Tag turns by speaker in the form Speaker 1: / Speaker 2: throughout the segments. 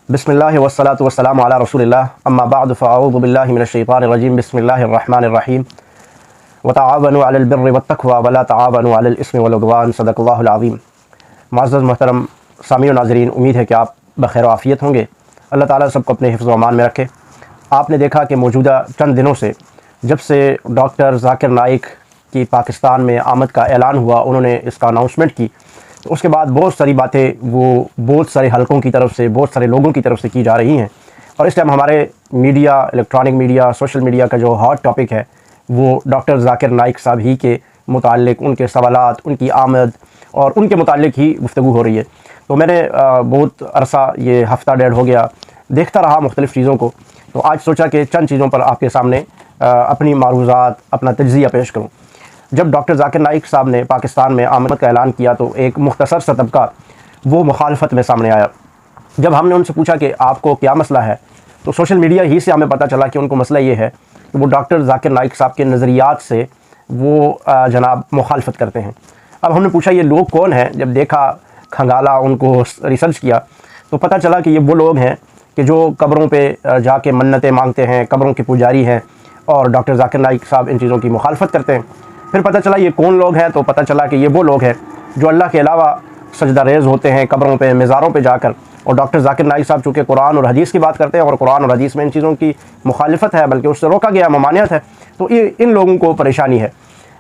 Speaker 1: बिस्मिल्लाहि वस्सलातु वस्सलामु अला रसूलिल्लाह अम्मा बअद फ़अऊज़ु बिल्लाहि मिनश शैतानिर रजीम बिस्मिल्लाहिर रहमानिर रहीम व तआवनु अलल बिर्रि वत्तक़वा व ला तआवनु अलल इस्मि वल उद्वान सदक़ल्लाहुल अज़ीम। मुअज़्ज़ज़ मोहतरम सामीन व नाज़रीन, उम्मीद है कि आप बख़ैर आफ़ियत होंगे। अल्लाह ताला सबको अपने हिफ़्ज़ व अमान में रखे। आपने देखा कि मौजूदा चंद दिनों से जब से डॉक्टर ज़ाकिर नाइक की पाकिस्तान में आमद का ऐलान हुआ, उन्होंने इसका अनाउंसमेंट की, तो उसके बाद बहुत सारी बातें वो बहुत सारे हलकों की तरफ से, बहुत सारे लोगों की तरफ से की जा रही हैं। और इस टाइम हमारे media, electronic media, social media का जो हॉट टॉपिक है वो डॉक्टर ज़ाकिर नाइक साहब ही के मुताल्लिक़, उनके सवालात, उनकी आमद और उनके मुताल्लिक़ ही गुफ्तगू हो रही है। तो मैंने बहुत अरसा, ये हफ़्ता डेढ़ हो गया, देखता रहा मुख्तलिफ़ चीज़ों को। तो आज सोचा कि चंद चीज़ों पर आपके सामने अपनी मारूज़ात, अपना तज्ज़िया पेश करूँ। जब डॉक्टर ज़ाकिर नाइक साहब ने पाकिस्तान में आमद का ऐलान किया तो एक मुख्तसर सा तबका वो मुखालफत में सामने आया। जब हमने उनसे पूछा कि आपको क्या मसला है, तो सोशल मीडिया ही से हमें पता चला कि उनको मसला ये है कि वो डॉक्टर ज़ाकिर नाइक साहब के नज़रियात से वो जनाब मुखालफत करते हैं। अब हमने पूछा ये लोग कौन हैं। जब देखा, खंगाला, उनको रिसर्च किया, तो पता चला कि ये वो लोग हैं कि जो कब्रों पे जाके मन्नतें मांगते हैं, कब्रों के पुजारी हैं, और डॉक्टर ज़ाकिर नाइक साहब इन चीज़ों की मुखालफत करते हैं। फिर पता चला ये कौन लोग हैं, तो पता चला कि ये वो लोग हैं जो अल्लाह के अलावा सजदा रेज़ होते हैं कब्रों पे, मज़ारों पे जाकर। और डॉक्टर ज़ाकिर नाइक साहब चूँकि कुरान और हदीस की बात करते हैं, और कुरान और हदीस में इन चीज़ों की मुखालिफत है, बल्कि उससे रोका गया, ममानियत है, तो ये इन लोगों को परेशानी है।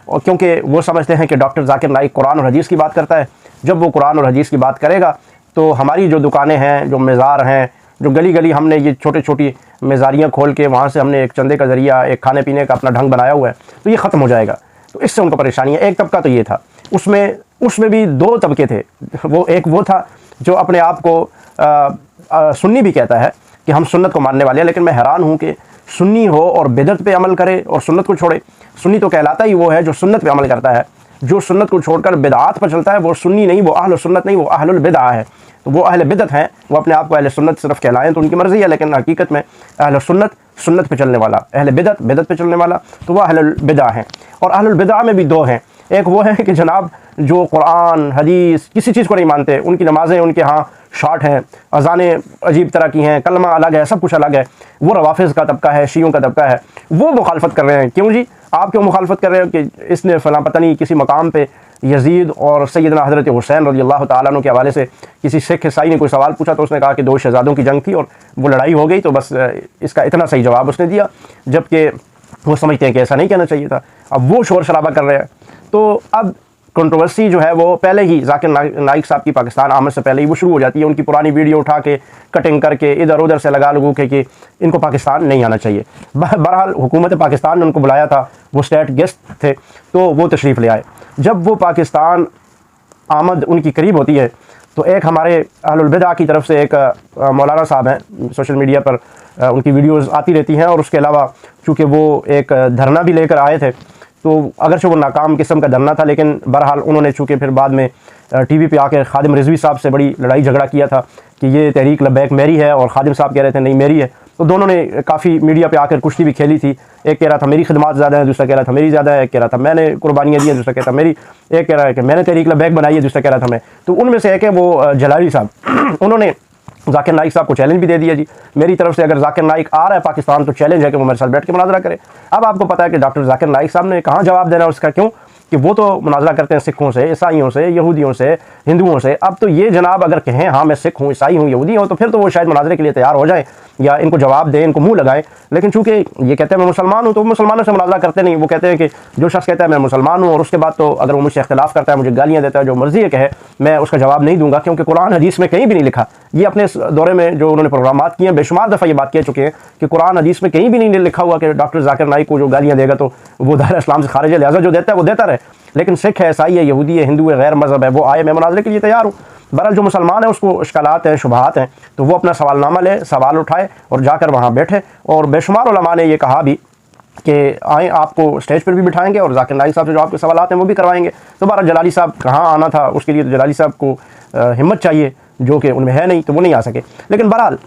Speaker 1: और क्योंकि वो समझते हैं कि डॉक्टर ज़ाकिर नाइक कुरान और हदीस की बात करता है। जब वो कुरान और हदीस की बात करेगा तो हमारी जो दुकानें हैं, जो मज़ार हैं, जो गली गली हमने ये छोटी छोटी मज़ारियाँ खोल के वहाँ से हमने एक चंदे का ज़रिया, एक खाने पीने का अपना ढंग बनाया हुआ है, तो ये ख़त्म हो जाएगा। तो इससे उनको परेशानी है। एक तबका तो ये था, उसमें भी दो तबके थे। एक वो था जो अपने आप को सुन्नी भी कहता है कि हम सुन्नत को मानने वाले हैं, लेकिन मैं हैरान हूँ कि सुन्नी हो और बिदअत पे अमल करे और सुन्नत को छोड़े। सुन्नी तो कहलाता ही वो है जो सुन्नत पे अमल करता है। जो सुन्नत को छोड़कर बिदअत पर चलता है वो सुन्नी नहीं, वो अहल सुन्नत नहीं, वो अहलुल बिदअह है। तो वो अहल बिदअत हैं, वो अपने आप को अहल सुन्नत सिर्फ कहलाएं तो उनकी मर्ज़ी है, लेकिन हकीकत में अहल सुन्नत सुन्नत पे चलने वाला, अहल बिदअत बिदअत पे चलने वाला, तो वह अहलुल बिदअह हैं। और अहलुल बिदअह में भी दो हैं। एक वो है कि जनाब जो कुरान हदीस किसी चीज़ को नहीं मानते, उनकी नमाज़ें उनके यहाँ शॉर्ट हैं, अज़ानें अजीब तरह की हैं, कलमा अलग है, सब कुछ अलग है। वो रवाफ़िज़ का तबका है, शियों का तबका है, वो मुखालफत कर रहे हैं। क्यों जी, आप क्यों मुखालफत कर रहे हो कि इसने फ़लाँ पता नहीं किसी मकाम पे यजीद और सैयदना हज़रत हुसैन रज़ियल्लाहु ताला अन्हु के हवाले से किसी सिख ईसाई ने कोई सवाल पूछा तो उसने कहा कि दो शहज़ादों की जंग थी और वो लड़ाई हो गई, तो बस इसका इतना सही जवाब उसने दिया, जबकि वो समझते हैं कि ऐसा नहीं कहना चाहिए था। अब वो शोर शराबा कर रहे हैं। तो अब कंट्रोवर्सी जो है वो पहले ही ज़ाकिर नाइक साहब की पाकिस्तान आमद से पहले ही वो शुरू हो जाती है। उनकी पुरानी वीडियो उठा के कटिंग करके इधर उधर से लगा लगू के कि इनको पाकिस्तान नहीं आना चाहिए। बहरहाल हुकूमत पाकिस्तान ने उनको बुलाया था, वो स्टेट गेस्ट थे, तो वो तशरीफ़ ले आए। जब वो पाकिस्तान आमद उनकी करीब होती है तो एक हमारे अहलुल बिदअह की तरफ से एक मौलाना साहब हैं, सोशल मीडिया पर उनकी वीडियोज़ आती रहती हैं। और उसके अलावा चूँकि वो एक धरना भी लेकर आए थे, तो अगरचे वो नाकाम किस्म का धरना था, लेकिन बहरहाल उन्होंने चूँकि फिर बाद में टीवी पे आकर खादिम रिजवी साहब से बड़ी लड़ाई झगड़ा किया था कि ये तहरीक लब्बैक मेरी है, और खादिम साहब कह रहे थे नहीं मेरी है। तो दोनों ने काफ़ी मीडिया पे आकर कुश्ती भी खेली थी। एक कह रहा था मेरी खिदमत ज़्यादा है, दूसरा कह रहा था मेरी ज़्यादा है, एक कह रहा था मैंने कुर्बानियाँ दी हैं, दूसरा कहता मेरी, एक कह रहा है कि मैंने तहरीक लब्बैक बनाई है, दूसरा कह रहा था मैं। तो उनमें से एक है वो जलाली साहब। उन्होंने ज़ाकिर नाइक साहब को चैलेंज भी दे दिया जी, मेरी तरफ से अगर ज़ाकिर नाइक आ रहा है पाकिस्तान तो चैलेंज है कि वो मेरे साथ बैठ के मुनाजरा करे। अब आपको पता है कि डॉक्टर ज़ाकिर नाइक साहब ने कहाँ जवाब देना है उसका, क्यों कि वो तो मुनाजरा करते हैं सिखों से, ईसाइयों से, यहूदियों से, हिंदुओं से। अब तो ये जनाब अगर कहें हाँ मैं सिख हूँ, ईसाई हूँ, यहूदी हूँ, तो फिर तो वो शायद मुनाजरे के लिए तैयार हो जाएँ या इनको जवाब दें, इनको मुँह लगाएं। लेकिन चूँकि ये कहते हैं मैं मुसलमान हूँ, तो मुसलमानों से मुनाजरा करते नहीं। वो कहते हैं कि जो शख्स कहता है मैं मुसलमान हूँ और उसके बाद तो अगर वो मुझसे इख्तिलाफ़ करता है, मुझे गालियाँ देता है, जो मर्ज़ी है कहे, मैं उसका जवाब नहीं दूंगा, क्योंकि कुरान हदीस में कहीं भी नहीं लिखा। ये अपने इस दौरे में जो उन्होंने प्रोग्रामात किए हैं बेशुमार दफ़ा ये बात कह चुके हैं कि कुरान हदीस में कहीं भी नहीं लिखा हुआ कि डॉक्टर ज़ाकिर नाइक को जो गालियाँ देगा तो वो दायरा इस्लाम से खारिज है, लिहाजा जो देता है वो देता रहे। लेकिन सिख है, ईसाई है, यहूदी है, हिंदू है, गैर मज़हब है, वो आए, मैं मुनाजरे के लिए तैयार हूँ। बहरहाल जो मुसलमान है उसको इश्कालात हैं, शुबहात हैं, तो वो अपना सवालनामा ले, सवाल उठाए और जाकर वहाँ बैठे। और बेशुमार उलमा ने ये कहा भी कि आएँ, आपको स्टेज पर भी बिठाएंगे और ज़ाकिर नाइक साहब से जो आपके सवाल हैं वो भी करवाएंगे। तो बहरहाल जलाली साहब कहाँ आना था, उसके लिए तो जलाली साहब को हिम्मत चाहिए, जो कि उनमें है नहीं, तो वो नहीं आ सके। लेकिन बहरहाल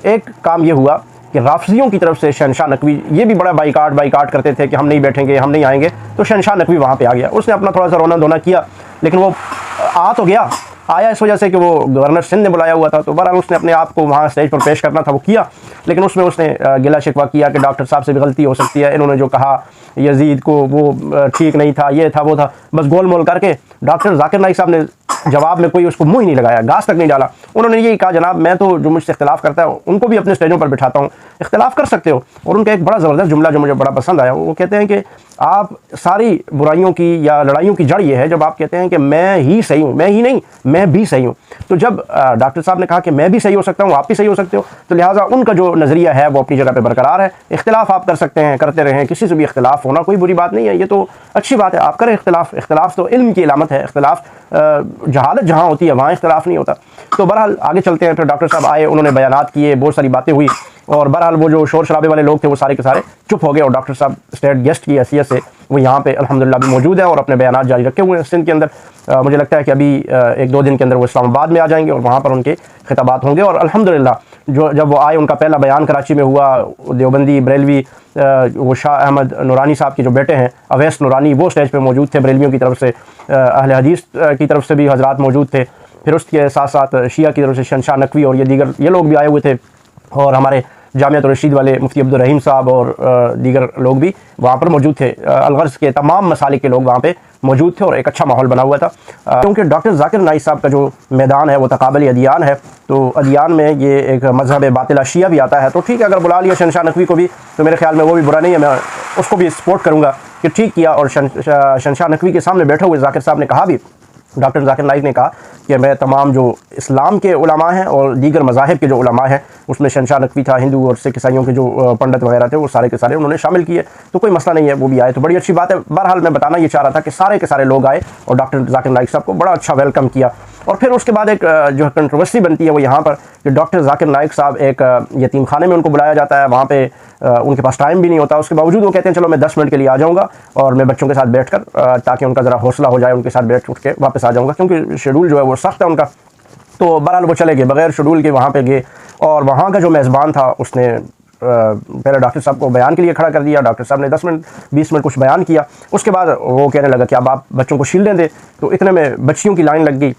Speaker 1: एक काम ये हुआ कि राफ़िज़ियों की तरफ से शहनशाह नकवी ये भी बड़ा बाइकाट करते थे कि हम नहीं बैठेंगे, हम नहीं आएंगे। तो शहनशाह नकवी वहाँ पे आ गया, उसने अपना थोड़ा सा रोना धोना किया, लेकिन वो आ तो गया, आया इस वजह से कि वो गवर्नर सिंध ने बुलाया हुआ था। तो बहरहाल उसने अपने आप को वहाँ स्टेज पर पेश करना था, वो किया, लेकिन उसमें उसने गिला शिकवा किया कि डॉक्टर साहब से भी गलती हो सकती है, इन्होंने जो कहा यजीद को वो ठीक नहीं था, ये था वो था, बस गोल मोल करके डॉक्टर जाकिर नाइक साहब ने जवाब में कोई उसको मुंह ही नहीं लगाया, गास तक नहीं डाला। उन्होंने यही कहा, जनाब मैं तो जो मुझसे इख्तिलाफ करता है उनको भी अपने स्टेजों पर बिठाता हूँ, इख्तिलाफ कर सकते हो। और उनका एक बड़ा ज़बरदस्त जुमला जो मुझे बड़ा पसंद आया, वो कहते हैं कि आप सारी बुराइयों की या लड़ाइयों की जड़ ये है जब आप कहते हैं कि मैं ही सही हूँ, मैं ही नहीं मैं भी सही हूँ। तो जब डॉक्टर साहब ने कहा कि मैं भी सही हो सकता हूँ, आप भी सही हो सकते हो, तो लिहाजा उनका जो नज़रिया है वो अपनी जगह पर बरकरार है। इख्तिलाफ आप कर सकते हैं, करते रहें, किसी से भी इख्तिलाफ होना कोई बुरी बात नहीं है, ये तो अच्छी बात है, आप करें इख्तिलाफ। इख्तिलाफ तो इल्म की अलामत है, इख्तिलाफ जहालत जहाँ होती है वहाँ इख्तिलाफ नहीं होता। तो बहरहाल आगे चलते हैं। फिर डॉक्टर साहब आए, उन्होंने बयानात किए, बहुत सारी बातें हुई, और बहरहाल वो जो शोर शराबे वाले लोग थे वो सारे के सारे चुप हो गए, और डॉक्टर साहब स्टेट गेस्ट की हैसियत से वो यहाँ पे अल्हम्दुलिल्लाह भी मौजूद है और अपने बयानात जारी रखे हुए हैं सिंध के अंदर। मुझे लगता है कि अभी 1-2 दिन के अंदर वो इस्लामाबाद में आ जाएंगे और वहाँ पर उनके खिताबात होंगे। और अल्हम्दुलिल्लाह जो जब वो आए, उनका पहला बयान कराची में हुआ, देवबंदी बरेलवी वो शाह अहमद नूरानी साहब के जो बेटे हैं अवैस नूरानी, वो स्टेज पे मौजूद थे, बरेलवियों की तरफ से, अहले हदीस की तरफ से भी हजरात मौजूद थे। फिर उसके साथ साथ शिया की तरफ से शहनशाह नकवी और ये लोग भी आए हुए थे, और हमारे जामियात रशीद वाले मुफ्ती अब्दुल रहीम साहब और दीगर लोग भी वहाँ पर मौजूद थे। अलगर्ज के तमाम मसालिक के लोग वहाँ पे मौजूद थे और एक अच्छा माहौल बना हुआ था। क्योंकि डॉक्टर जाकिर नाइक साहब का जो मैदान है वो तकाबली अदियान है, तो अदियान में ये एक मजहब बातिला शिया भी आता है। तो ठीक है, अगर बुला लिया शहनशाह नकवी को भी तो मेरे ख्याल में वो भी बुरा नहीं है, मैं उसको भी सपोर्ट करूँगा कि ठीक किया। और शहनशाह नकवी के सामने बैठे हुए जाकिर साहब ने कहा भी, डॉक्टर जाकिर नाइक ने कहा कि मैं तमाम जो इस्लाम के उलमा हैं और दीगर मज़ाहिब के जो उलमा हैं, उसमें शहनशाह नकवी था, हिंदू और सिख ईसाइयों के जो पंडित वगैरह थे, वो सारे के सारे उन्होंने शामिल किए, तो कोई मसला नहीं है, वो भी आए तो बड़ी अच्छी बात है। बहरहाल मैं बताना ये चाह रहा था कि सारे के सारे लोग आए और डॉक्टर जाकिर नाइक साहब को बड़ा अच्छा वेलकम किया। और फिर उसके बाद एक जो कंट्रोवर्सी बनती है वो यहाँ पर कि डॉक्टर जाकिर नाइक साहब एक यतीम खाने में उनको बुलाया जाता है, वहाँ पे उनके पास टाइम भी नहीं होता, उसके बावजूद वो कहते हैं चलो मैं 10 मिनट के लिए आ जाऊँगा और मैं बच्चों के साथ बैठकर ताकि उनका ज़रा हौसला हो जाए, उनके साथ बैठ उठ के वापस आ जाऊँगा, क्योंकि शेड्यूल जो है वो सख्त है उनका। तो बहरहाल वो चले गए बगैर शेड्यूल के, वहाँ पे गए, और वहाँ का जो मेज़बान था उसने पहले डॉक्टर साहब को बयान के लिए खड़ा कर दिया। डॉक्टर साहब ने 10 मिनट 20 मिनट कुछ बयान किया, उसके बाद वो कहने लगा कि अब आप बच्चों को शील्डें दें। तो इतने में बच्चियों की लाइन लग गई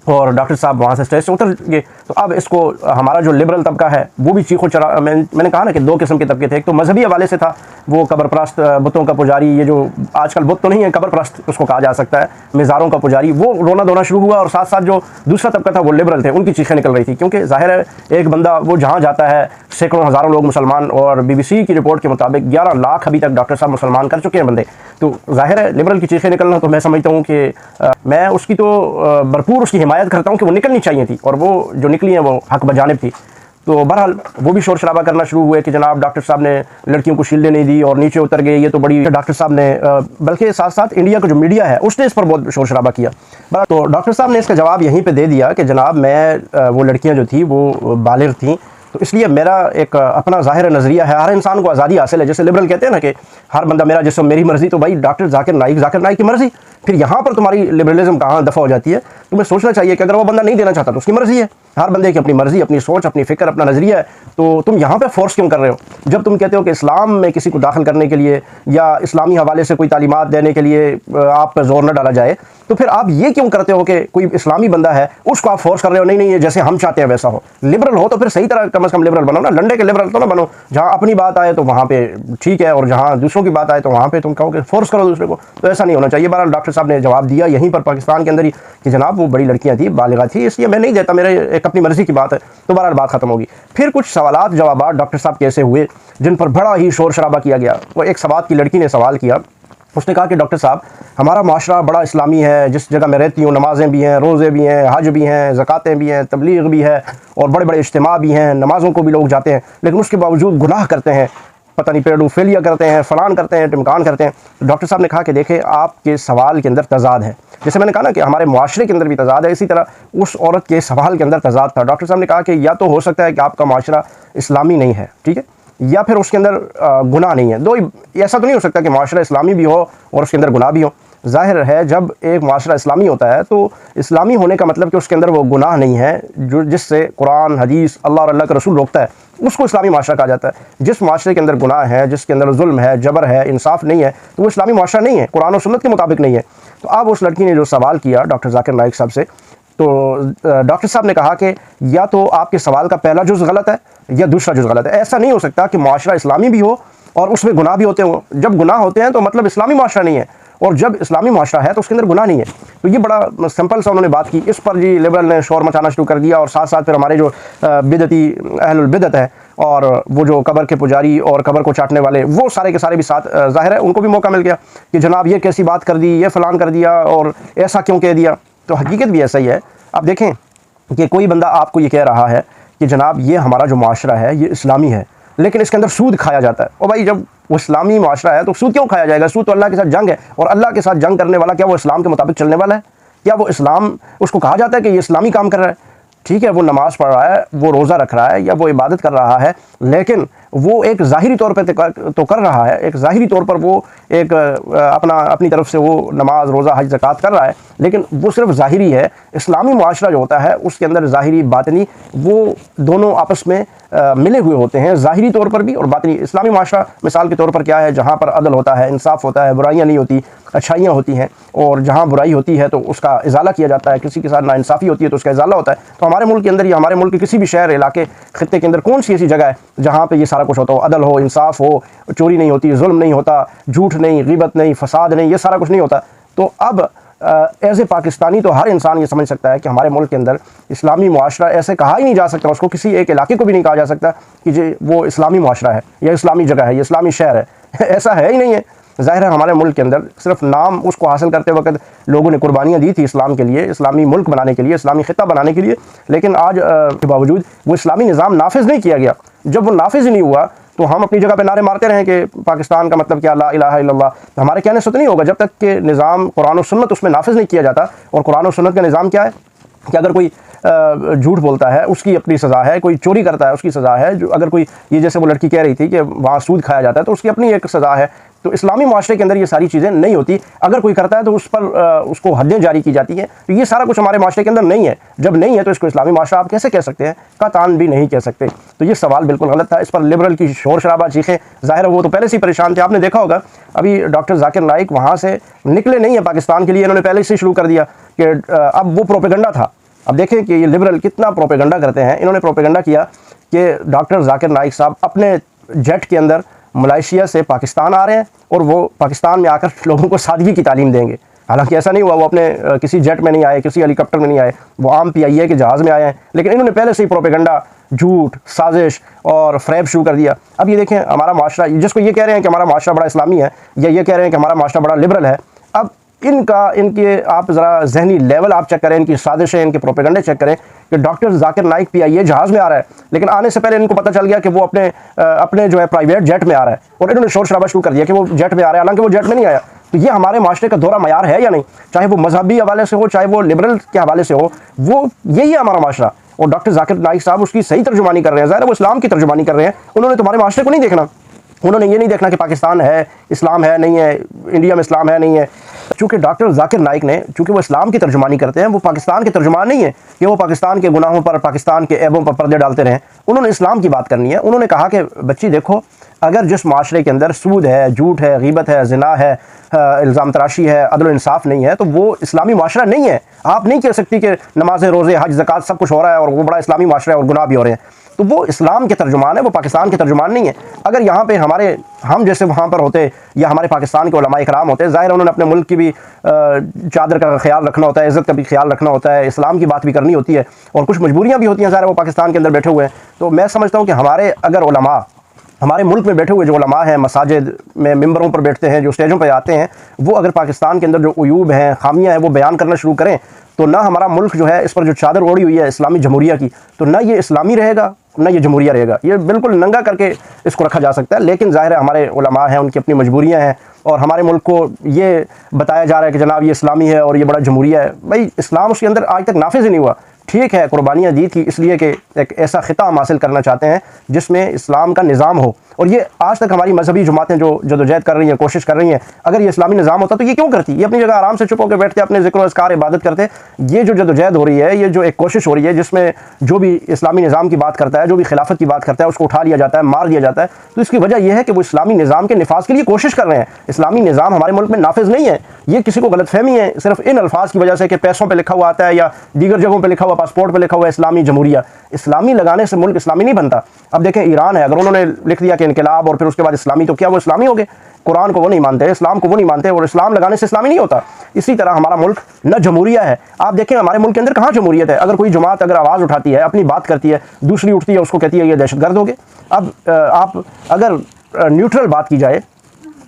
Speaker 1: और डॉक्टर साहब वहाँ से स्टेज से उतर गए। तो अब इसको हमारा जो लिबरल तबका है वो भी चीखो चरा, मैंने कहा ना कि 2 किस्म के तबके थे। एक तो मजहबी हवाले से था, वो कब्र परस्त, बुतों का पुजारी, ये जो आजकल बुत तो नहीं है, कब्र परस्त उसको कहा जा सकता है, मेज़ारों का पुजारी, वो रोना धोना शुरू हुआ। और साथ साथ जो दूसरा तबका था वो लिबरल थे, उनकी चीखें निकल रही थी, क्योंकि जाहिर है एक बंदा वो जहाँ जाता है सैकड़ों हज़ारों लोग मुसलमान, और BBC की रिपोर्ट के मुताबिक 11 लाख अभी तक डॉक्टर साहब मुसलमान कर चुके हैं बंदे। तो जाहिर है लिबरल की चीखें निकलना, तो मैं समझता हूँ कि मैं उसकी तो भरपूर उसकी हिमायत करता हूँ कि वो निकलनी चाहिए थी, और वो जो निकली है वो हक बजानिब थी। तो बहरहाल वो भी शोर शराबा करना शुरू हुए कि जनाब डॉक्टर साहब ने लड़कियों को शील्डें नहीं दी और नीचे उतर गए, ये तो बड़ी डॉक्टर साहब ने, बल्कि साथ साथ इंडिया का जो मीडिया है उसने इस पर बहुत शोर शराबा किया। तो डॉक्टर साहब ने इसका जवाब यहीं पे दे दिया कि जनाब मैं वो लड़कियां जो थी वो बालिग थीं, तो इसलिए मेरा एक अपना ज़ाहिर नज़रिया है, हर इंसान को आज़ादी हासिल है। जैसे लिबरल कहते हैं ना कि हर बंदा मेरा जिस्म मेरी मर्ज़ी, तो भाई डॉक्टर जाकिर नाइक की मर्ज़ी, फिर यहाँ पर तुम्हारी लिबरलिज्म कहाँ दफ़ा हो जाती है। तुम्हें सोचना चाहिए कि अगर वो बंदा नहीं देना चाहता तो उसकी मर्ज़ी है, हर बंदे की अपनी मर्ज़ी, अपनी सोच, अपनी फ़िक्र, अपना नज़रिया है। तो तुम यहाँ पे फोर्स क्यों कर रहे हो? जब तुम कहते हो कि इस्लाम में किसी को दाखिल करने के लिए या इस्लामी हवाले से कोई तालीमात देने के लिए आप पर जोर न डाला जाए, तो फिर आप ये क्यों करते हो कि कोई इस्लामी बंदा है उसको आप फोर्स कर रहे हो, नहीं ये जैसे हम चाहते हैं वैसा हो। लिबरल हो तो फिर सही तरह कम से कम लिबरल बनो ना, लंडे के लिबरल तो ना बनो, जहाँ अपनी बात आए तो वहाँ पे ठीक है और जहाँ दूसरों की बात आए तो वहाँ पे तुम कहो कि फोर्स करो दूसरे को, तो ऐसा नहीं होना चाहिए। बहरहाल डॉक्टर साहब ने जवाब दिया यहीं पर पाकिस्तान के अंदर ही कि जनाब वो बड़ी लड़कियाँ थी, बालिगा थी, इसलिए मैं नहीं देता, मेरे एक अपनी मर्ज़ी की बात है। तो बहरहाल बात खत्म होगी। फिर कुछ सवालात जवाबात डॉक्टर साहब कैसे हुए जिन पर बड़ा ही शोर शराबा किया गया। वो एक सवाल की लड़की ने सवाल किया, उसने कहा कि डॉक्टर साहब हमारा माशरा बड़ा इस्लामी है, जिस जगह मैं रहती हूँ नमाज़ें भी हैं, रोज़े भी हैं, हज भी हैं, ज़कातें भी हैं, तबलीग भी है और बड़े बड़े इज्तिमा भी हैं, नमाज़ों को भी लोग जाते हैं, लेकिन उसके बावजूद गुनाह करते हैं, पता नहीं पेडोफिलिया करते हैं, फलान करते हैं, टिमकान करते हैं। तो डॉक्टर साहब ने कहा कि देखें आपके सवाल के अंदर तजाद है, जैसे मैंने कहा ना कि हमारे मुआशरे के अंदर भी तजाद है, इसी तरह उस औरत के सवाल के अंदर तजाद था। डॉक्टर साहब ने कहा कि या तो हो सकता है कि आपका माशरा इस्लामी नहीं है, ठीक है, या फिर उसके अंदर गुनाह नहीं है। दो ऐसा तो नहीं हो सकता कि माशरा इस्लामी भी हो और उसके अंदर गुनाह भी हो। ज़ाहिर है जब एक माशरा इस्लामी होता है तो इस्लामी होने का मतलब कि उसके अंदर वो गुनाह नहीं है जो जिससे कुरान हदीस अल्लाह और अल्लाह का रसूल रोकता है, उसको इस्लामी माशरा कहा जाता है। जिस माशरे के अंदर गुनाह है, जिसके अंदर जुल्म है, जबर है, इंसाफ नहीं है, तो वो इस्लामी माशरा नहीं है, कुरान और सुन्नत के मुताबिक नहीं है। तो अब उस लड़की ने जो सवाल किया डॉक्टर जाकिर नाइक साहब से तो डॉक्टर साहब ने कहा कि या तो आपके सवाल का पहला जुज़ गलत है या दूसरा जुज़ गलत है। ऐसा नहीं हो सकता कि मुआशरा इस्लामी भी हो और उसमें गुनाह भी होते हों। जब गुनाह होते हैं तो मतलब इस्लामी मुआशरा नहीं है, और जब इस्लामी मुआशरा है तो उसके अंदर गुनाह नहीं है। तो ये बड़ा सिंपल सा उन्होंने बात की। इस पर जी लिबरल ने शोर मचाना शुरू कर दिया, और साथ साथ फिर हमारे जो बिदती अहलुल बिदत है और वो जो कब्र के पुजारी और कब्र को चाटने वाले, वो सारे के सारे भी साथ, ज़ाहिर है उनको भी मौका मिल गया कि जनाब ये कैसी बात कर दी, ये फ़लान कर दिया और ऐसा क्यों कह दिया। तो हकीकत भी ऐसा ही है। आप देखें कि कोई बंदा आपको ये कह रहा है कि जनाब ये हमारा जो मुआशरा है ये इस्लामी है, लेकिन इसके अंदर सूद खाया जाता है। और भाई जब वो इस्लामी मुआशरा है तो सूद क्यों खाया जाएगा? सूद तो अल्लाह के साथ जंग है, और अल्लाह के साथ जंग करने वाला क्या वो इस्लाम के मुताबिक चलने वाला है? क्या वो इस्लाम, उसको कहा जाता है कि ये इस्लामी काम कर रहा है? ठीक है, वो नमाज़ पढ़ रहा है, वो रोज़ा रख रहा है या वो इबादत कर रहा है, लेकिन वो एक ज़ाहिरी तौर पे तो कर रहा है, एक ज़ाहिरी तौर पर वो एक अपनी तरफ से वो नमाज, रोज़ा, हज, ज़कात कर रहा है, लेकिन वो सिर्फ ज़ाहिरी है। इस्लामी मुआशरा जो होता है उसके अंदर ज़ाहिरी बातिनी वो दोनों आपस में मिले हुए होते हैं, ज़ाहिरी तौर पर भी और बातिनी। इस्लामी मुआशरा मिसाल के तौर पर क्या है? जहाँ पर अदल होता है, इंसाफ होता है, बुराइयाँ नहीं होती, अच्छाइयाँ होती हैं, और जहाँ बुराई होती है तो उसका इजाला किया जाता है, किसी के साथ नाइंसाफ़ी होती है तो उसका इजाला होता है। तो हमारे मुल्क के अंदर या हमारे मुल्क के किसी भी शहर, इलाके, खित्ते के अंदर कौन सी ऐसी जगह है जहाँ पे ये सारा कुछ होता हो? अदल हो, इंसाफ हो, चोरी नहीं होती, जुल्म नहीं होता, झूठ नहीं, ग़ीबत नहीं, फसाद नहीं, ये सारा कुछ नहीं होता। तो अब एज ए पाकिस्तानी तो हर इंसान ये समझ सकता है कि हमारे मुल्क के अंदर इस्लामी मुआशरा ऐसे कहा ही नहीं जा सकता, उसको किसी एक इलाके को भी नहीं कहा जा सकता कि जी वो इस्लामी मुआशरा है या इस्लामी जगह है, ये इस्लामी शहर है। ऐसा है ही नहीं है। ज़ाहिर है हमारे मुल्क के अंदर सिर्फ नाम उसको हासिल करते वक्त लोगों ने कुर्बानियाँ दी थी इस्लाम के लिए, इस्लामी मुल्क बनाने के लिए, इस्लामी खित्ता बनाने के लिए, लेकिन आज के बावजूद वो इस्लामी निज़ाम नाफिज नहीं किया गया। जब वो नाफिज नहीं हुआ तो हम अपनी जगह पे नारे मारते रहें कि पाकिस्तान का मतलब क्या, ला इलाहा इल्लल्लाह, तो हमारे कहने से तो नहीं होगा जब तक कि निज़ाम कुरान और सुन्नत उसमें नाफिज नहीं किया जाता। और कुरान और सुन्नत का निज़ाम क्या है कि अगर कोई झूठ बोलता है उसकी अपनी सज़ा है, कोई चोरी करता है उसकी सज़ा है, जो अगर कोई, ये जैसे वो लड़की कह रही थी कि वहाँ सूद खाया जाता है तो उसकी अपनी एक सज़ा है। तो इस्लामी माशरे के अंदर ये सारी चीज़ें नहीं होती। अगर कोई करता है तो उस पर उसको हदें जारी की जाती हैं। तो ये सारा कुछ हमारे माशरे के अंदर नहीं है। जब नहीं है तो इसको इस्लामी माशरा आप कैसे कह सकते हैं? कतान भी नहीं कह सकते। तो ये सवाल बिल्कुल गलत था। इस पर लिबरल की शोर शराबा चीखें, ज़ाहिर है वो तो पहले से ही परेशान थे। आपने देखा होगा अभी डॉक्टर जाकिर नाइक वहाँ से निकले नहीं है पाकिस्तान के लिए, इन्होंने पहले से शुरू कर दिया कि अब वो प्रोपेगेंडा था। अब देखें कि ये लिबरल कितना प्रोपेगेंडा करते हैं। इन्होंने प्रोपेगेंडा किया कि डॉक्टर जाकिर नाइक साहब अपने जेट के अंदर मलेशिया से पाकिस्तान आ रहे हैं और वो पाकिस्तान में आकर लोगों को सादगी की तालीम देंगे। हालांकि ऐसा नहीं हुआ, वो अपने किसी जेट में नहीं आए, किसी हेलीकॉप्टर में नहीं आए, वो आम PIA के जहाज़ में आए हैं। लेकिन इन्होंने पहले से ही प्रोपेगेंडा, झूठ, साजिश और फ्रेब शुरू कर दिया। अब ये देखें हमारा माशरा, जिसको ये कह रहे हैं कि हमारा माशरा बड़ा इस्लामी है या ये कह रहे हैं कि हमारा माशरा बड़ा लिबरल है, अब इनके आप ज़रा जहनी लेवल आप चेक करें, इनकी साजिशें, इनके प्रोपेगेंडे चेक करें कि डॉक्टर जाकिर नाइक PIA जहाज़ में आ रहा है, लेकिन आने से पहले इनको पता चल गया कि वो अपने जो है प्राइवेट जेट में आ रहा है और इन्होंने शोर शराबा शुरू कर दिया कि वो जेट में आ रहा है, हालांकि वो जेट में नहीं आया। तो ये हमारे माशरे का दोहरा मयार है या नहीं? चाहे वो मजहबी हवाले से हो, चाहे वो लिबरल के हवाले से हो, वो यही है हमारा माशरा। और डॉक्टर जाकिर नाइक साहब उसकी सही तर्जुमानी कर रहे हैं। ज़ाहिर है वो इस्लाम की तर्जुमानी कर रहे हैं। उन्होंने तुम्हारे माशरे को नहीं देखना, उन्होंने ये नहीं देखना कि पाकिस्तान है, इस्लाम है नहीं है, इंडिया में इस्लाम है नहीं है। चूँकि डॉक्टर जाकिर नाइक ने, चूँकि वो इस्लाम की तर्जुमानी करते हैं, वो पाकिस्तान के तर्जुमान नहीं है कि वो पाकिस्तान के गुनाहों पर, पाकिस्तान के ऐबों पर पर्दे डालते रहें। उन्होंने इस्लाम की बात करनी है। उन्होंने कहा कि बच्ची देखो, अगर जिस माशरे के अंदर सूद है, झूठ है, ग़ीबत है, ज़िना है, इल्ज़ाम तराशी है, अदल इंसाफ नहीं है, तो वो इस्लामी माशरा नहीं है। आप नहीं कह सकती कि नमाज़ें, रोज़े, हज, ज़कात सब कुछ हो रहा है और वो बड़ा इस्लामी माशरा है और गुनाह भी हो रहे हैं। तो वो इस्लाम के तर्जुमान है, वो पाकिस्तान के तर्जुमान नहीं है। अगर यहाँ पे हम जैसे वहाँ पर होते या हमारे पाकिस्तान के उलमा इकराम होते, ज़ाहिर उन्होंने अपने मुल्क की भी चादर का ख्याल रखना होता है, इज़्ज़त का भी ख्याल रखना होता है, इस्लाम की बात भी करनी होती है और कुछ मजबूरियाँ भी होती हैं। ज़ाहिर वो पाकिस्तान के अंदर बैठे हुए हैं। तो मैं समझता हूँ कि हमारे अगर उलमा, हमारे मुल्क में बैठे हुए जो उलमा हैं, मसाजिद में मिंबरों पर बैठते हैं, जो स्टेजों पर आते हैं, वो अगर पाकिस्तान के अंदर जो उयूब हैं, खामियाँ हैं, वो बयान करना शुरू करें तो ना हमारा मुल्क जो है, इस पर जो चादर ओढ़ी हुई है इस्लामी जमहूरिया की, तो ना ये इस्लामी रहेगा ना ये जमहूरिया रहेगा। ये बिल्कुल नंगा करके इसको रखा जा सकता है। लेकिन ज़ाहिर है हमारे उलमा हैं, उनकी अपनी मजबूरियाँ हैं और हमारे मुल्क को ये बताया जा रहा है कि जनाब ये इस्लामी है और ये बड़ा जमहूरिया है। भाई इस्लाम उसके अंदर आज तक नाफिज ही नहीं हुआ। ठीक है, कुर्बानियाँ दी थी इसलिए कि एक ऐसा खिता हम हासिल करना चाहते हैं जिसमें इस्लाम का निज़ाम हो, और ये आज तक हमारी मजहबी जमातें जो जदोजहद कर रही हैं, कोशिश कर रही हैं, अगर ये इस्लामी निज़ाम होता तो ये क्यों करती? ये अपनी जगह आराम से चुप होकर बैठते, अपने ज़िक्र अस्कार इबादत करते। ये जो जदोजहद हो रही है, ये जो एक कोशिश हो रही है जिसमें जो भी इस्लामी निज़ाम की बात करता है, जो भी खिलाफत की बात करता है, उसको उठा लिया जाता है, मार दिया जाता है। तो इसकी वजह यह है कि वो इस्लामी निज़ाम के निफाज के लिए कोशिश कर रहे हैं। इस्लामी निज़ाम हमारे मुल्क में नाफिज नहीं है। ये किसी को गलतफहमी है सिर्फ इन अल्फाज की वजह से कि पैसों पे लिखा हुआ आता है या दीगर जगहों पे लिखा हुआ, पासपोर्ट पे लिखा हुआ है इस्लामी जमहूरिया। इस्लामी लगाने से मुल्क इस्लामी नहीं बनता। अब देखें ईरान है, अगर उन्होंने लिख दिया कि इनकलाब और फिर उसके बाद इस्लामी, तो क्या वो इस्लामी हो गए? कुरान को वो नहीं मानते, इस्लाम को वो नहीं मानते, और इस्लाम लगाने से इस्लामी नहीं होता। इसी तरह हमारा मुल्क न जमहूरिया है। आप देखें हमारे मुल्क के अंदर कहाँ जमहूरियत है? अगर कोई जमात अगर आवाज़ उठाती है, अपनी बात करती है, दूसरी उठती है, उसको कहती है ये दहशतगर्द हो गए। अब आप अगर न्यूट्रल बात की जाए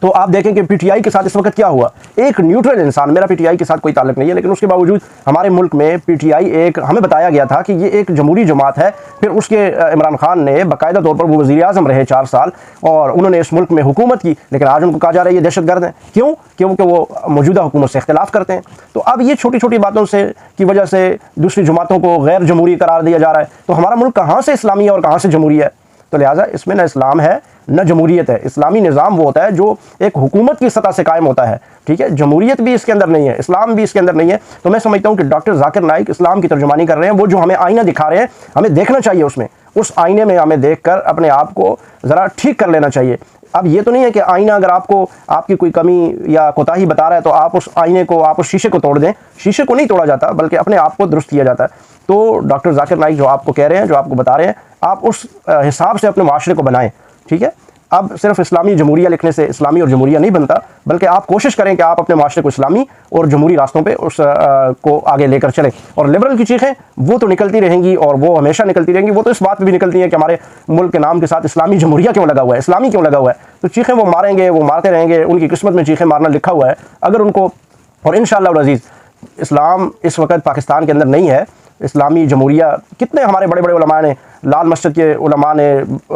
Speaker 1: तो आप देखें कि पीटीआई के साथ इस वक्त क्या हुआ। एक न्यूट्रल इंसान, मेरा पीटीआई के साथ कोई ताल्लुक नहीं है, लेकिन उसके बावजूद हमारे मुल्क में पीटीआई एक, हमें बताया गया था कि ये एक जमहूरी जमात है। फिर उसके इमरान खान ने बाकायदा तौर पर, वो वज़ीर आज़म रहे 4 साल और उन्होंने इस मुल्क में हुकूमत की, लेकिन आज उनको कहा जा रहा है ये दहशतगर्द हैं। क्यों? क्योंकि वो मौजूदा हुकूमत से इख्तिलाफ करते हैं। तो अब ये छोटी छोटी बातों से की वजह से दूसरी जमातों को गैर जमहूरी करार दिया जा रहा है। तो हमारा मुल्क कहाँ से इस्लामी है और कहाँ से जमहूरी है? तो लिहाजा इसमें न इस्लाम है न जमहूरियत है। इस्लामी निज़ाम वो होता है जो एक हुकूमत की सतह से कायम होता है, ठीक है। जमहूरियत भी इसके अंदर नहीं है, इस्लाम भी इसके अंदर नहीं है। तो मैं समझता हूँ कि डॉक्टर जाकिर नाइक इस्लाम की तर्जुमानी कर रहे हैं। वो जो हमें आईना दिखा रहे हैं, हमें देखना चाहिए उसमें, उस आईने में हमें देखकर अपने आप को ज़रा ठीक कर लेना चाहिए। अब ये तो नहीं है कि आईना अगर आपको आपकी कोई कमी या कोताही बता रहा है तो आप उस आईने को, आप उस शीशे को तोड़ दें। शीशे को नहीं तोड़ा जाता, बल्कि अपने आप को दुरुस्त किया जाता है। तो डॉक्टर जाकिर नाइक जो आपको कह रहे हैं, जो आपको बता रहे हैं, आप उस हिसाब से अपने माशरे को बनाएं, ठीक है। अब सिर्फ इस्लामी जमहूरिया लिखने से इस्लामी और जमहूरिया नहीं बनता, बल्कि आप कोशिश करें कि आप अपने माशरे को इस्लामी और जमहूरी रास्तों पे उस को आगे लेकर चलें। और लिबरल की चीखें वो तो निकलती रहेंगी और वो हमेशा निकलती रहेंगी। वो तो इस बात पे भी निकलती हैं कि हमारे मुल्क के नाम के साथ इस्लामी जमहूरिया क्यों लगा हुआ है, इस्लामी क्यों लगा हुआ है। तो चीखें वो मारेंगे, वो मारते रहेंगे, उनकी किस्मत में चीखें मारना लिखा हुआ है। अगर उनको, और इंशाअल्लाह अज़ीज़ इस्लाम इस वक्त पाकिस्तान के अंदर नहीं है, इस्लामी जमहूरिया, कितने हमारे बड़े बड़े उलमा ने, लाल मस्जिद के उलमा ने,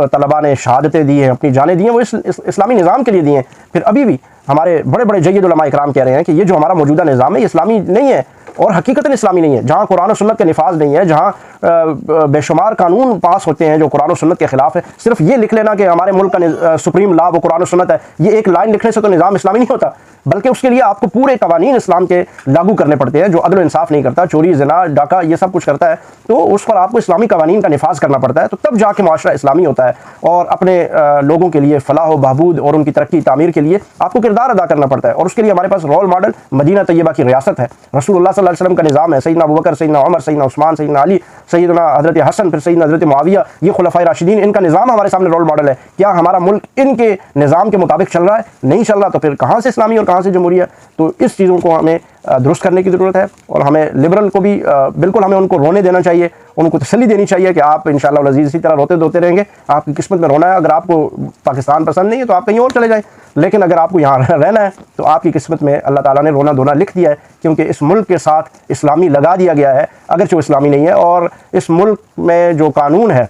Speaker 1: तलबा ने शहादतें दी हैं, अपनी जानें दी हैं, वो इस्लामी निज़ाम के लिए दी हैं। फिर अभी भी हमारे बड़े बड़े जय्यद उलमा इकराम कह रहे हैं कि ये जो हमारा मौजूदा निज़ाम है ये इस्लामी नहीं है और हकीकतन इस्लामी नहीं है। जहाँ कुरान और सुन्नत का निफाज नहीं है, जहाँ बेशुमार कानून पास होते हैं जो कुरान और सुन्नत के खिलाफ है, सिर्फ ये लिख लेना कि हमारे मुल्क का सुप्रीम लॉ वो कुरान और सुन्नत है, ये एक लाइन लिखने से तो निज़ाम इस्लामी नहीं होता, बल्कि उसके लिए आपको पूरे कवानीन इस्लाम के लागू करने पड़ते हैं। जो अदल इंसाफ नहीं करता, चोरी, ज़िना, डाका, ये सब कुछ करता है, तो उस पर आपको इस्लामी कवानीन का निफाज करना पड़ता है। तो तब जाके माशरा इस्लामी होता है और अपने लोगों के लिए फलाह बहबूद और उनकी तरक्की तामीर के लिए आपको किरदार अदा करना पड़ता है। और उसके लिए हमारे पास रोल मॉडल मदीना तैयबा की रियासत है, रसूलुल्लाह सल्लल्लाहु अलैहि वसल्लम का निज़ाम है। सैयदना अबू बकर, सैयदना उमर, सैयदना उस्मान, सैयदना अली, सैयदना हज़रत हसन, फिर सैयदना हज़रत मुआविया, ये खुलफाए राशिदीन, इनका निज़ाम हमारे सामने रोल मॉडल है। क्या हमारा मुल्क इनके निज़ाम के मुताबिक चल रहा है? नहीं चल रहा। तो फिर कहाँ से इस्लामी और कहाँ से जमहूरिया? तो इस चीज़ों को हमें दुरुस्त करने की ज़रूरत है। और हमें लिबरल को भी बिल्कुल हमें उनको रोने देना चाहिए, उनको तसल्ली देनी चाहिए कि आप इंशाअल्लाह अज़ीज़ इसी तरह रोते धोते रहेंगे, आपकी किस्मत में रोना है। अगर आपको पाकिस्तान पसंद नहीं है तो आप कहीं और चले जाएं, लेकिन अगर आपको यहाँ रहना है तो आपकी किस्मत में अल्लाह ताला ने रोना धोना लिख दिया है, क्योंकि इस मुल्क के साथ इस्लामी लगा दिया गया है, अगरचे वो इस्लामी नहीं है। और इस मुल्क में जो कानून है,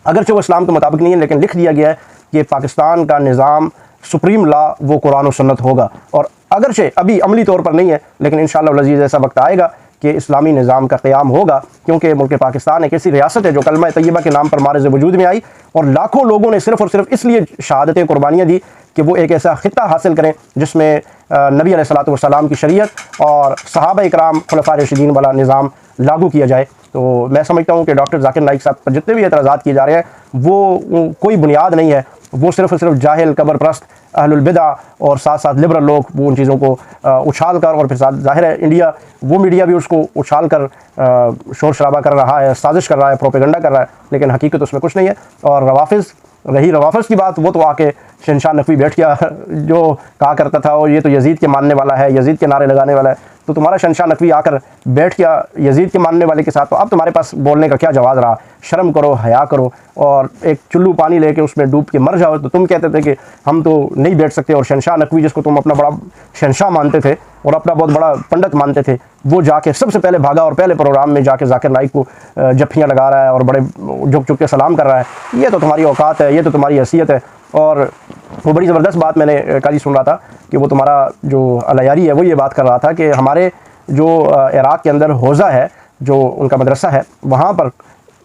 Speaker 1: अगरचे वो इस्लाम के मुताबिक नहीं है, लेकिन लिख दिया गया है कि पाकिस्तान का निज़ाम, सुप्रीम लॉ वो कुरान और सुन्नत होगा। और अगरचे अभी अमली तौर पर नहीं है, लेकिन इंशाअल्लाह अज़ीज़ ऐसा वक्त आएगा कि इस्लामी निज़ाम का क़याम होगा, क्योंकि मुल्क पाकिस्तान एक ऐसी रियासत है जो कलमा तैयबा के नाम पर मारिज़ वजूद में आई और लाखों लोगों ने सिर्फ़ और सिर्फ इसलिए शहादतें कुर्बानियाँ दी कि वो एक ऐसा खित्ता हासिल करें जिसमें नबी अलैहिस्सलातु वस्सलाम की शरीयत और सहाबा इकराम खुलफाए राशिदीन वाला निज़ाम लागू किया जाए। तो मैं समझता हूँ कि डॉक्टर जाकिर नाइक साहब पर जितने भी एतराज़ात किए जा रहे हैं वो कोई बुनियाद नहीं है। वो सिर्फ और सिर्फ जाहिल, कबर परस्त, अहलुल बिदा और साथ साथ लिबरल लोग वो उन चीज़ों को उछाल कर, और फिर साथ ज़ाहिर है इंडिया, वो मीडिया भी उसको उछाल कर शोर शराबा कर रहा है, साजिश कर रहा है, प्रोपेगेंडा कर रहा है, लेकिन हकीकत उसमें कुछ नहीं है। और रवाफ़िज़ की बात, वो तो आके शहनशाह नकवी बैठ गया जो कहा करता था और ये तो यजीद के मानने वाला है, यजीद के नारे लगाने वाला है। तो तुम्हारा शहनशाह नकवी आकर बैठ गया यजीद के मानने वाले के साथ, तो अब तुम्हारे पास बोलने का क्या जवाब रहा? शर्म करो, हया करो, और एक चुल्लू पानी लेके उसमें डूब के मर जाओ। तो तुम कहते थे कि हम तो नहीं बैठ सकते, और शहनशाह नकवी जिसको तुम अपना बड़ा शहनशाह मानते थे और अपना बहुत बड़ा पंडित मानते थे, वो जाके सबसे पहले भागा और पहले प्रोग्राम में जाके जाकिर नाइक को जफ्फियाँ लगा रहा है और बड़े झुक झुक के सलाम कर रहा है। ये तो तुम्हारी औकात है, ये तो तुम्हारी हैसियत है। और वो बड़ी ज़बरदस्त बात मैंने कल ही सुन रहा था कि वो तुम्हारा जो अलयारी है वो ये बात कर रहा था कि हमारे जो इराक़ के अंदर होज़ा है, जो उनका मदरसा है, वहाँ पर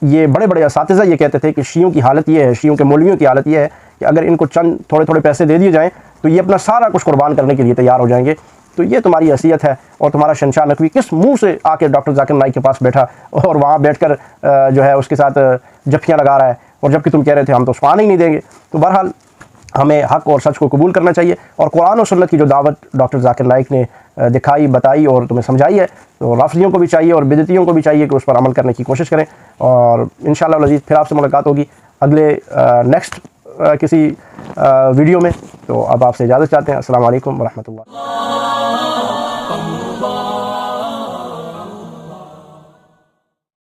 Speaker 1: ये बड़े बड़े असातिज़ा ये कहते थे कि शियों की हालत ये है, शियों के मौलवियों की हालत ये है कि अगर इनको चंद थोड़े थोड़े पैसे दे दिए जाएँ तो ये अपना सारा कुछ कुर्बान करने के लिए तैयार हो जाएंगे। तो ये तुम्हारी हैसियत है। और तुम्हारा शहनशाह नकवी किस मुंह से आके डॉक्टर जाकिर नाइक के पास बैठा और वहाँ बैठकर जो है उसके साथ जफ्फियाँ लगा रहा है, और जबकि तुम कह रहे थे हम तो उसको आने ही नहीं देंगे। तो बहरहाल हमें हक़ और सच को कबूल करना चाहिए, और कुरान और सुन्नत की जो दावत डॉक्टर जाकिर नाइक ने दिखाई बताई और तुम्हें समझाई है, तो राफिजियों को भी चाहिए और बिदतियों को भी चाहिए कि उस पर अमल करने की कोशिश करें। और इंशाअल्लाह अज़ीज़ फिर आपसे मुलाकात होगी अगले नेक्स्ट किसी वीडियो में। तो अब आपसे इजाज़त चाहते हैं। अस्सलाम वालेकुम व रहमतुल्लाह।